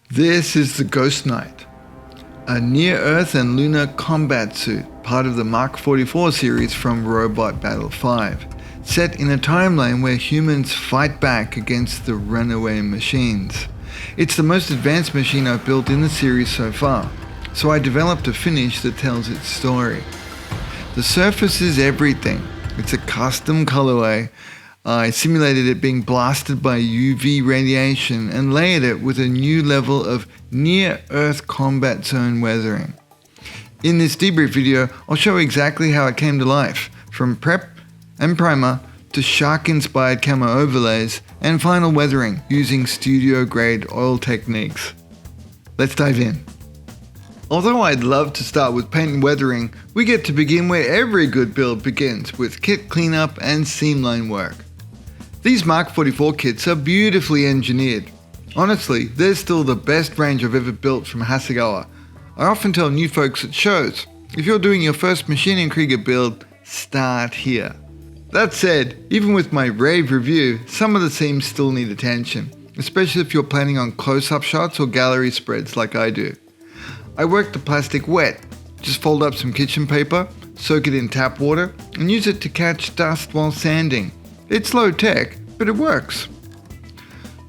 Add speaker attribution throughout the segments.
Speaker 1: This is the GHOSTKNIGHT, a near-Earth and lunar combat suit, part of the MK44 series from Robot Battle 5, set in a timeline where humans fight back against the runaway machines. It's the most advanced machine I've built in the series so far, so I developed a finish that tells its story. The surface is everything. It's a custom colorway. I simulated it being blasted by UV radiation and layered it with a new level of near-Earth combat zone weathering. In this debrief video, I'll show exactly how it came to life, from prep and primer to shark-inspired camo overlays and final weathering using studio-grade oil techniques. Let's dive in. Although I'd love to start with paint and weathering, we get to begin where every good build begins, with kit cleanup and seamline work. These MK44 kits are beautifully engineered. Honestly, they're still the best range I've ever built from Hasegawa. I often tell new folks at shows, if you're doing your first Maschinen Krieger build, start here. That said, even with my rave review, some of the seams still need attention, especially if you're planning on close-up shots or gallery spreads like I do. I work the plastic wet. Just fold up some kitchen paper, soak it in tap water, and use it to catch dust while sanding. It's low tech, but it works.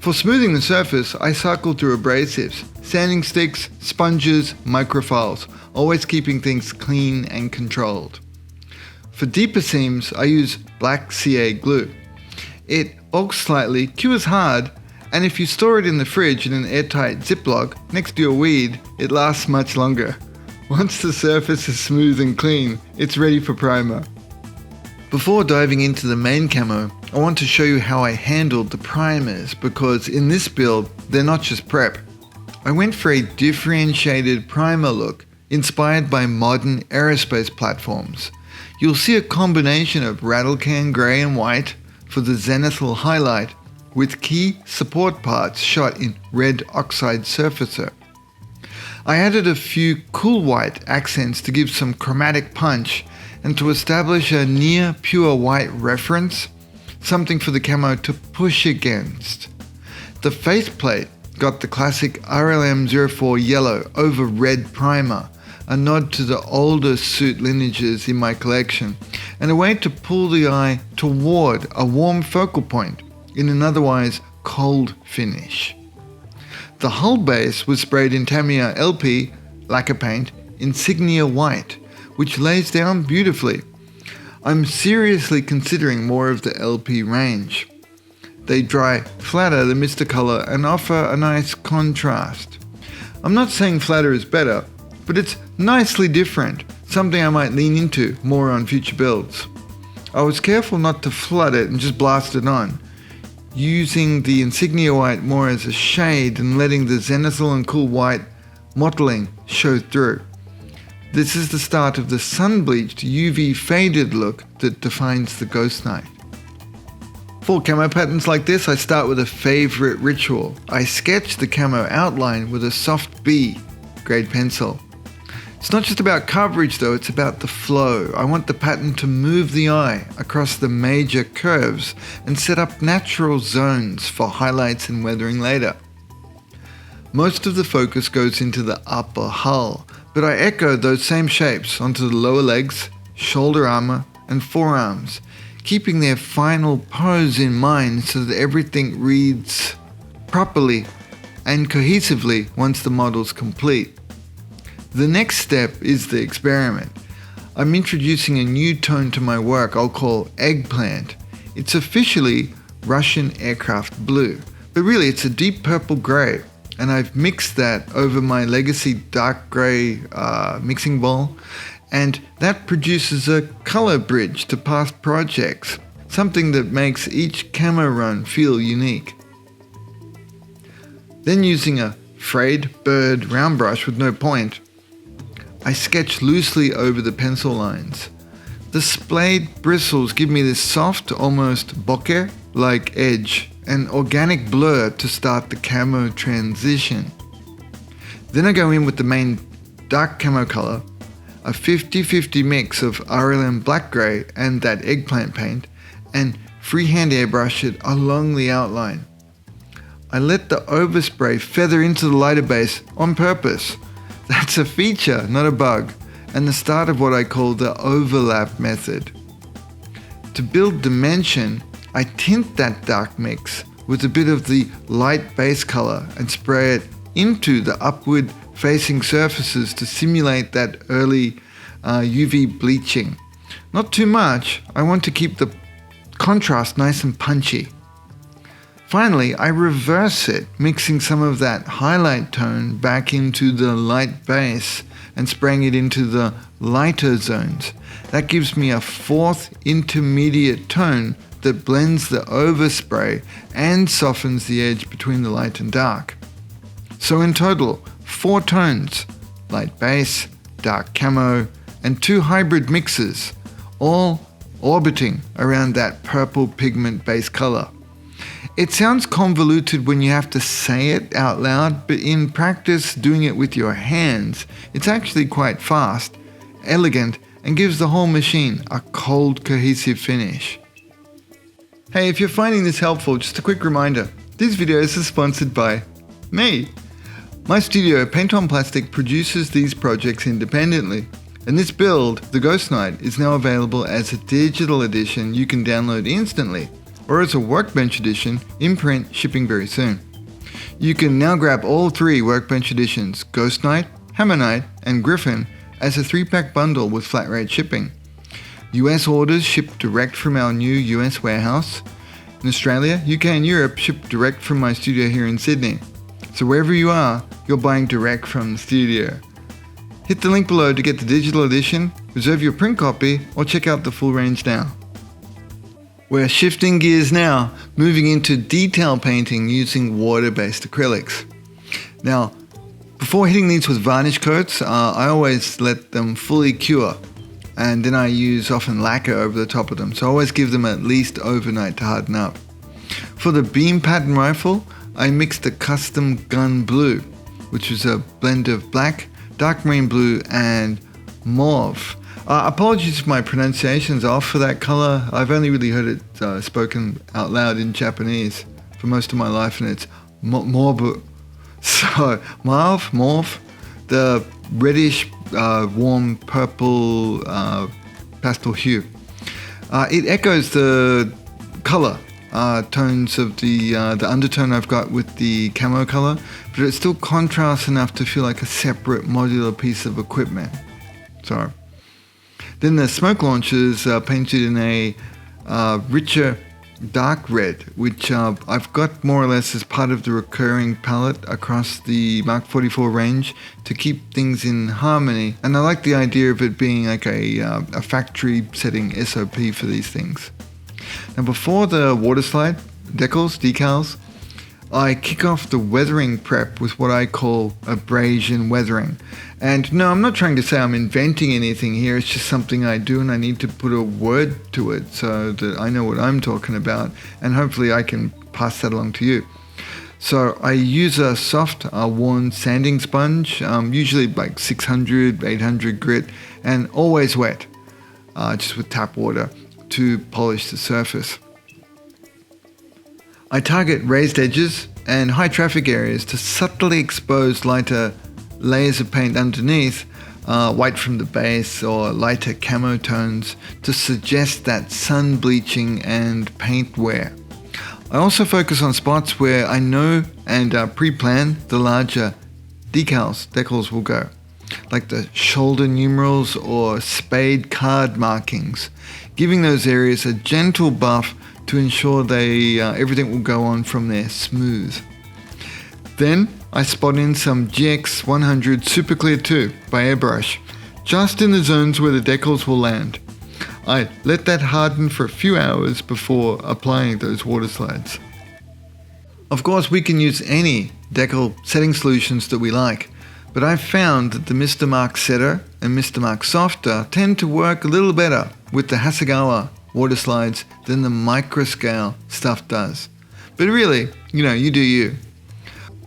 Speaker 1: For smoothing the surface, I cycle through abrasives, sanding sticks, sponges, microfiles, always keeping things clean and controlled. For deeper seams, I use black CA glue. It bulks slightly, cures hard, and if you store it in the fridge in an airtight Ziploc next to your weed, it lasts much longer. Once the surface is smooth and clean, it's ready for primer. Before diving into the main camo, I want to show you how I handled the primers, because in this build, they're not just prep. I went for a differentiated primer look, inspired by modern aerospace platforms. You'll see a combination of rattlecan grey and white for the zenithal highlight, with key support parts shot in red oxide surfacer. I added a few cool white accents to give some chromatic punch and to establish a near pure white reference, something for the camo to push against. The faceplate got the classic RLM04 yellow over red primer, a nod to the older suit lineages in my collection, and a way to pull the eye toward a warm focal point in an otherwise cold finish. The hull base was sprayed in Tamiya LP lacquer paint Insignia White, which lays down beautifully. I'm seriously considering more of the LP range. They dry flatter than Mr. Color and offer a nice contrast. I'm not saying flatter is better, but it's nicely different, something I might lean into more on future builds. I was careful not to flood it and just blast it on, using the Insignia White more as a shade and letting the zenithal and cool white mottling show through. This is the start of the sun-bleached UV faded look that defines the GHOSTKNIGHT. For camo patterns like this, I start with a favorite ritual. I sketch the camo outline with a soft B grade pencil. It's not just about coverage though, it's about the flow. I want the pattern to move the eye across the major curves and set up natural zones for highlights and weathering later. Most of the focus goes into the upper hull, but I echo those same shapes onto the lower legs, shoulder armor, and forearms, keeping their final pose in mind so that everything reads properly and cohesively once the model's complete. The next step is the experiment. I'm introducing a new tone to my work I'll call Eggplant. It's officially Russian aircraft blue, but really it's a deep purple grey, and I've mixed that over my legacy dark grey mixing bowl, and that produces a colour bridge to past projects, something that makes each camo run feel unique. Then using a frayed bird round brush with no point, I sketch loosely over the pencil lines. The splayed bristles give me this soft, almost bokeh-like edge, an organic blur to start the camo transition. Then I go in with the main dark camo color, a 50-50 mix of RLM black grey and that eggplant paint, and freehand airbrush it along the outline. I let the overspray feather into the lighter base on purpose. That's a feature, not a bug, and the start of what I call the overlap method. To build dimension, I tint that dark mix with a bit of the light base color and spray it into the upward facing surfaces to simulate that early UV bleaching. Not too much, I want to keep the contrast nice and punchy. Finally, I reverse it, mixing some of that highlight tone back into the light base and spraying it into the lighter zones. That gives me a fourth intermediate tone that blends the overspray and softens the edge between the light and dark. So in total, 4 tones, light base, dark camo, and 2 hybrid mixes, all orbiting around that purple pigment base color. It sounds convoluted when you have to say it out loud, but in practice doing it with your hands, it's actually quite fast, elegant, and gives the whole machine a cold, cohesive finish. Hey, if you're finding this helpful, just a quick reminder, these videos are sponsored by me. My studio, Paint on Plastic, produces these projects independently, and this build, the GHOSTKNIGHT, is now available as a digital edition you can download instantly, or as a Workbench Edition in print, shipping very soon. You can now grab all 3 Workbench Editions, GHOSTKNIGHT, HAMMERKNIGHT, and GRIFFON, as a 3-pack bundle with flat rate shipping. US orders shipped direct from our new US warehouse. In Australia, UK and Europe shipped direct from my studio here in Sydney. So wherever you are, you're buying direct from the studio. Hit the link below to get the digital edition, reserve your print copy, or check out the full range now. We're shifting gears now, moving into detail painting using water-based acrylics. Now, before hitting these with varnish coats, I always let them fully cure, and then I use often lacquer over the top of them, so I always give them at least overnight to harden up. For the beam pattern rifle, I mixed a custom gun blue, which is a blend of black, dark marine blue, and mauve. Apologies if my pronunciation's off for that color. I've only really heard it spoken out loud in Japanese for most of my life, and it's mauve. So mauve, the reddish, warm purple pastel hue. It echoes the color tones of the undertone I've got with the camo color, but it still contrasts enough to feel like a separate modular piece of equipment. So then the smoke launchers are painted in a richer dark red, which I've got more or less as part of the recurring palette across the Mk44 range to keep things in harmony, and I like the idea of it being like a factory setting SOP for these things. Now before the water slide, decals, I kick off the weathering prep with what I call abrasion weathering. And no, I'm not trying to say I'm inventing anything here, it's just something I do and I need to put a word to it so that I know what I'm talking about, and hopefully I can pass that along to you. So I use a soft worn sanding sponge, usually like 600, 800 grit, and always wet, just with tap water to polish the surface. I target raised edges and high traffic areas to subtly expose lighter layers of paint underneath, white from the base or lighter camo tones to suggest that sun bleaching and paint wear. I also focus on spots where I know and pre-plan the larger decals will go, like the shoulder numerals or spade card markings, giving those areas a gentle buff to ensure everything will go on from there smooth. Then I spot in some GX100 Super Clear 2 by Airbrush, just in the zones where the decals will land. I let that harden for a few hours before applying those water slides. Of course, we can use any decal setting solutions that we like, but I've found that the Mr. Mark Setter and Mr. Mark Softer tend to work a little better with the Hasegawa water slides than the microscale stuff does. But really, you do you.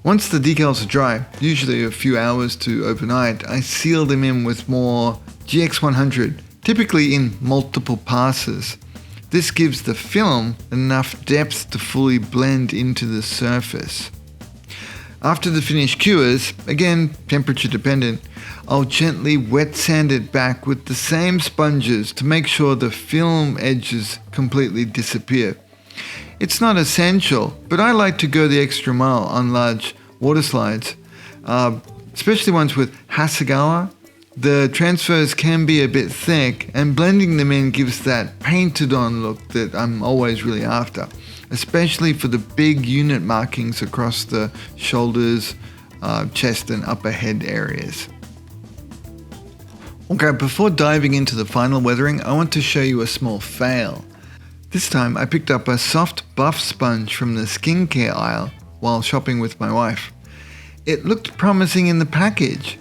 Speaker 1: Once the decals are dry, usually a few hours to overnight, I seal them in with more GX100, typically in multiple passes. This gives the film enough depth to fully blend into the surface. After the finish cures, again temperature dependent, I'll gently wet sand it back with the same sponges to make sure the film edges completely disappear. It's not essential, but I like to go the extra mile on large water slides, especially ones with Hasegawa. The transfers can be a bit thick, and blending them in gives that painted on look that I'm always really after, especially for the big unit markings across the shoulders, chest and upper head areas. Okay, before diving into the final weathering, I want to show you a small fail. This time I picked up a soft buff sponge from the skincare aisle while shopping with my wife. It looked promising in the package.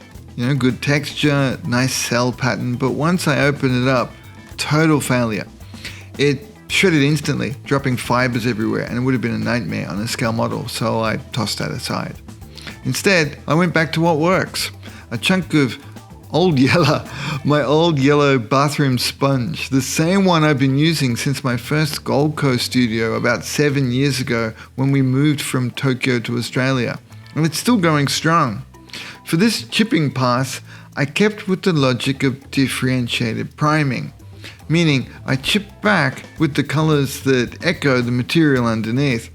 Speaker 1: Good texture, nice cell pattern, but once I opened it up, total failure. It shredded instantly, dropping fibers everywhere, and it would have been a nightmare on a scale model, so I tossed that aside. Instead, I went back to what works. A chunk of my old yellow bathroom sponge, the same one I've been using since my first Gold Coast studio about 7 years ago when we moved from Tokyo to Australia, and it's still going strong. For this chipping pass, I kept with the logic of differentiated priming, meaning I chipped back with the colors that echo the material underneath.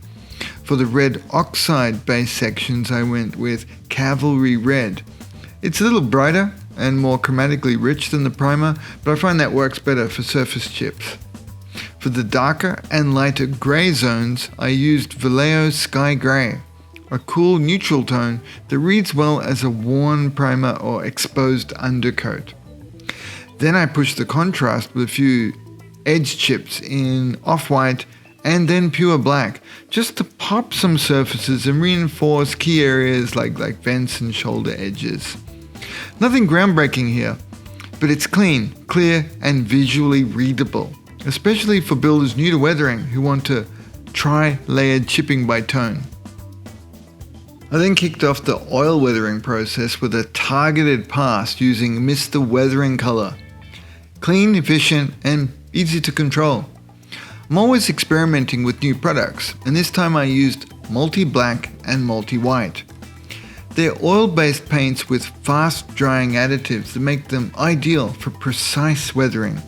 Speaker 1: For the red oxide base sections, I went with Cavalry Red. It's a little brighter and more chromatically rich than the primer, but I find that works better for surface chips. For the darker and lighter grey zones, I used Vallejo Sky Grey, a cool neutral tone that reads well as a worn primer or exposed undercoat. Then I pushed the contrast with a few edge chips in off-white and then pure black, just to pop some surfaces and reinforce key areas like vents and shoulder edges. Nothing groundbreaking here, but it's clean, clear and visually readable, especially for builders new to weathering who want to try layered chipping by tone. I then kicked off the oil weathering process with a targeted pass using Mr. Weathering Color. Clean, efficient, and easy to control. I'm always experimenting with new products, and this time I used multi-black and multi-white. They're oil-based paints with fast-drying additives that make them ideal for precise weathering.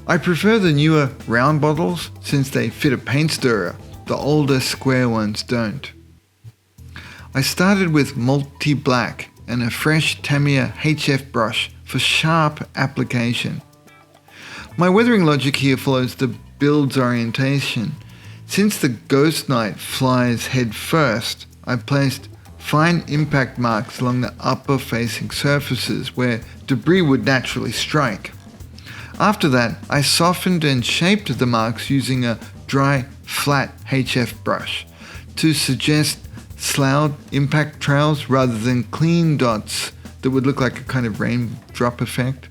Speaker 1: I prefer the newer round bottles since they fit a paint stirrer. The older square ones don't. I started with multi-black and a fresh Tamiya HF brush for sharp application. My weathering logic here follows the build's orientation. Since the GHOSTKNIGHT flies head first, I placed fine impact marks along the upper facing surfaces where debris would naturally strike. After that, I softened and shaped the marks using a dry, flat HF brush to suggest sloughed impact trails rather than clean dots that would look like a kind of raindrop effect.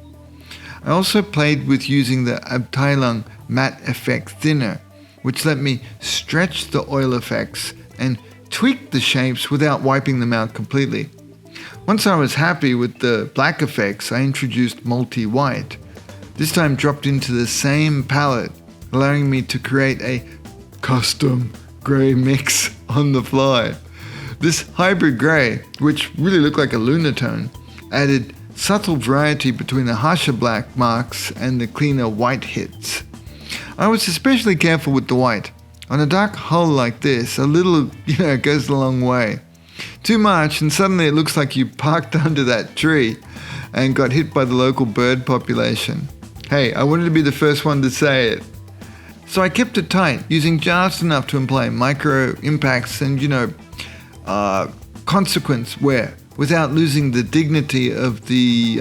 Speaker 1: I also played with using the Abteilung matte effect thinner, which let me stretch the oil effects and tweak the shapes without wiping them out completely. Once I was happy with the black effects, I introduced multi-white. This time dropped into the same palette, allowing me to create a custom grey mix on the fly. This hybrid grey, which really looked like a lunar tone, added subtle variety between the harsher black marks and the cleaner white hits. I was especially careful with the white. On a dark hull like this, a little, goes a long way. Too much and suddenly it looks like you parked under that tree and got hit by the local bird population. Hey, I wanted to be the first one to say it. So I kept it tight, using just enough to imply micro impacts and, consequence wear without losing the dignity of the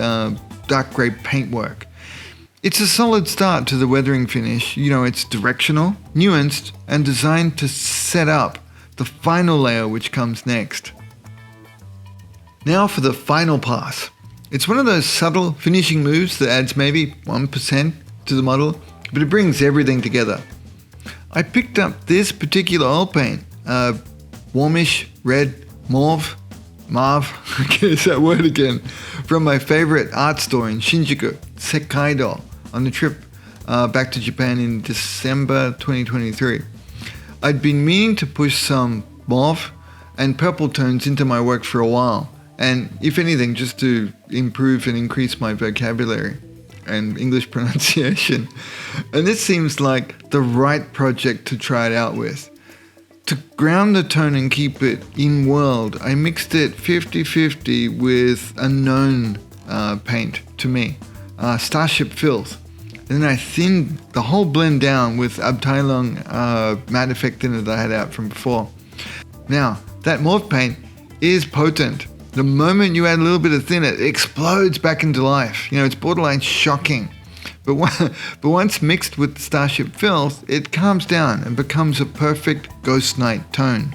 Speaker 1: dark grey paintwork. It's a solid start to the weathering finish. It's directional, nuanced, and designed to set up the final layer which comes next. Now for the final pass. It's one of those subtle finishing moves that adds maybe 1% to the model, but it brings everything together. I picked up this particular oil paint, warmish red mauve, I guess that word again, from my favorite art store in Shinjuku, Sekkaido, on the trip back to Japan in December 2023. I'd been meaning to push some mauve and purple tones into my work for a while, and if anything, just to improve and increase my vocabulary and English pronunciation. And this seems like the right project to try it out with. To ground the tone and keep it in world, I mixed it 50-50 with a known paint to me, Starship Filth. Then I thinned the whole blend down with Abteilung matte effect thinner that I had out from before. Now, that mauve paint is potent. The moment you add a little bit of thinner, it explodes back into life. You know, it's borderline shocking. But once mixed with the Starship Filth, it calms down and becomes a perfect Ghost Knight tone.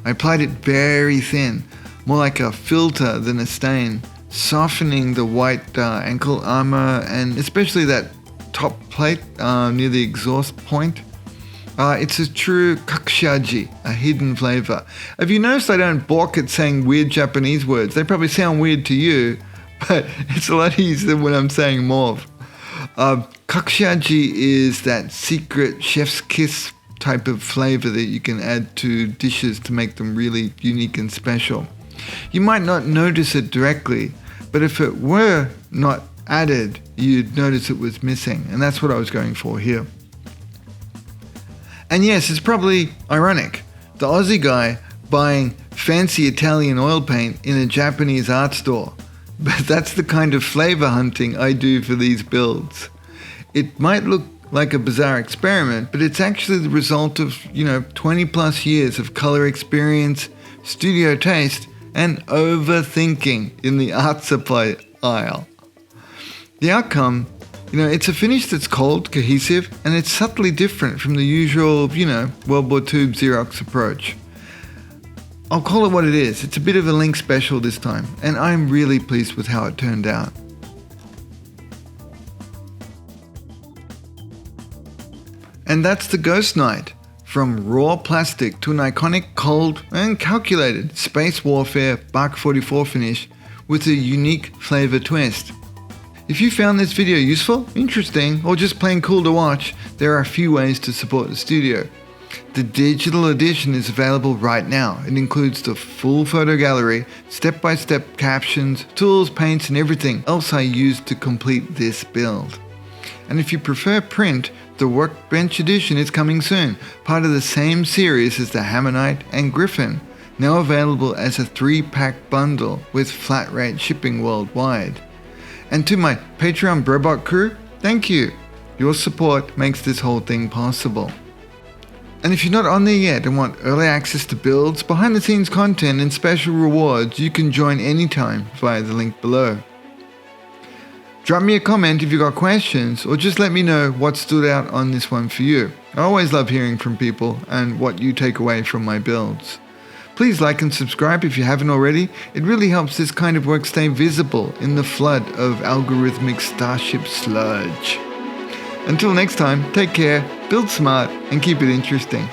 Speaker 1: I applied it very thin, more like a filter than a stain, softening the white ankle armor and especially that top plate near the exhaust point. It's a true kakushaji, a hidden flavor. Have you noticed I don't balk at saying weird Japanese words? They probably sound weird to you, but it's a lot easier when I'm saying mauve. Kakushaji is that secret chef's kiss type of flavor that you can add to dishes to make them really unique and special. You might not notice it directly, but if it were not added, you'd notice it was missing, and that's what I was going for here. And yes, it's probably ironic. The Aussie guy buying fancy Italian oil paint in a Japanese art store. But that's the kind of flavor hunting I do for these builds. It might look like a bizarre experiment, but it's actually the result of, 20 plus years of color experience, studio taste, and overthinking in the art supply aisle. The outcome, it's a finish that's cold, cohesive, and it's subtly different from the usual, World War II Xerox approach. I'll call it what it is. It's a bit of a Link special this time, and I'm really pleased with how it turned out. And that's the Ghost Knight. From raw plastic to an iconic, cold, and calculated space warfare Ma.K44 finish with a unique flavor twist. If you found this video useful, interesting, or just plain cool to watch, there are a few ways to support the studio. The digital edition is available right now. It includes the full photo gallery, step-by-step captions, tools, paints, and everything else I used to complete this build. And if you prefer print, the Workbench Edition is coming soon, part of the same series as the HAMMERKNIGHT and GRIFFON, now available as a 3-pack bundle with flat rate shipping worldwide. And to my Patreon Brobot crew, thank you. Your support makes this whole thing possible. And if you're not on there yet and want early access to builds, behind the scenes content and special rewards, you can join anytime via the link below. Drop me a comment if you got questions, or just let me know what stood out on this one for you. I always love hearing from people and what you take away from my builds. Please like and subscribe if you haven't already. It really helps this kind of work stay visible in the flood of algorithmic starship sludge. Until next time, take care, build smart, and keep it interesting.